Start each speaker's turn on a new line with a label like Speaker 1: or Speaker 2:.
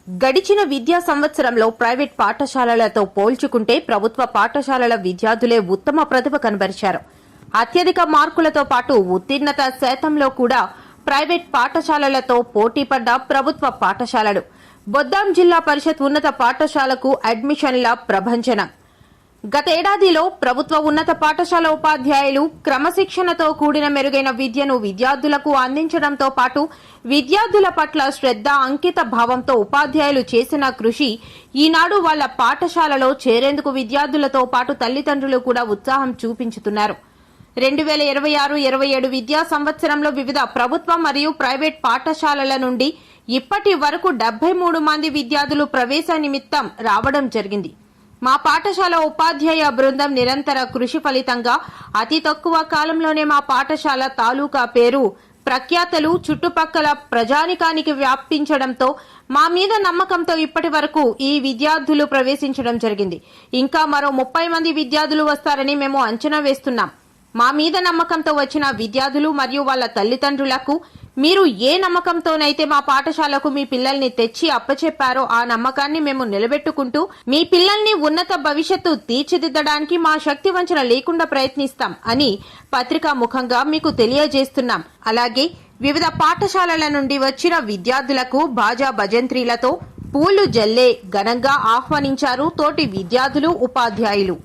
Speaker 1: గడిచిన విద్యా సంవత్సరంలో ప్రైవేట్ పాఠశాలలతో పోల్చుకుంటే ప్రభుత్వ పాఠశాలల విద్యార్థులే ఉత్తమ ప్రతిభ కనబరిచారు. అత్యధిక మార్కులతో పాటు ఉత్తీర్ణత శాతంలో కూడా ప్రైవేట్ పాఠశాలలతో పోటీపడ్డ ప్రభుత్వ పాఠశాలలు. బొద్దాం జిల్లా పరిషత్ ఉన్నత పాఠశాలకు అడ్మిషన్ల ప్రభంజనం. గతేడాదిలో ప్రభుత్వ ఉన్నత పాఠశాల ఉపాధ్యాయులు క్రమశిక్షణతో కూడిన మెరుగైన విద్యను విద్యార్థులకు అందించడంతో పాటు విద్యార్థుల పట్ల శ్రద్ధ, అంకిత భావంతో ఉపాధ్యాయులు చేసిన కృషి ఈనాడు వాళ్ల పాఠశాలలో చేరేందుకు విద్యార్థులతో పాటు తల్లిదండ్రులు కూడా ఉత్సాహం చూపించుతున్నారు. 2026-27 విద్యా సంవత్సరంలో వివిధ ప్రభుత్వ మరియు ప్రైవేట్ పాఠశాలల నుండి ఇప్పటి వరకు 73 మంది విద్యార్థులు ప్రవేశ నిమిత్తం రావడం జరిగింది. మా పాఠశాల ఉపాధ్యాయ బృందం నిరంతర కృషి ఫలితంగా అతి తక్కువ కాలంలోనే మా పాఠశాల తాలూకా పేరు ప్రఖ్యాతలు చుట్టుపక్కల ప్రజానికానికి వ్యాపించడంతో మా మీద నమ్మకంతో ఇప్పటి వరకు ఈ విద్యార్థులు ప్రవేశించడం జరిగింది. ఇంకా మరో 30 మంది విద్యార్థులు వస్తారని మేము అంచనా వేస్తున్నాం. మా మీద నమ్మకంతో వచ్చిన విద్యార్థులు మరియు వాళ్ల తల్లిదండ్రులకు మీరు ఏ నమ్మకంతోనైతే మా పాఠశాలకు మీ పిల్లల్ని తెచ్చి అప్పచెప్పారో ఆ నమ్మకాన్ని మేము నిలబెట్టుకుంటూ మీ పిల్లల్ని ఉన్నత భవిష్యత్తు తీర్చిదిద్దడానికి మా శక్తి వంచన లేకుండా ప్రయత్నిస్తాం అని పత్రికా ముఖంగా మీకు తెలియజేస్తున్నాం. అలాగే వివిధ పాఠశాలల నుండి వచ్చిన విద్యార్థులకు బాజా భజంత్రీలతో పూలు జల్లే ఘనంగా ఆహ్వానించారు తోటి విద్యార్థులు, ఉపాధ్యాయులు.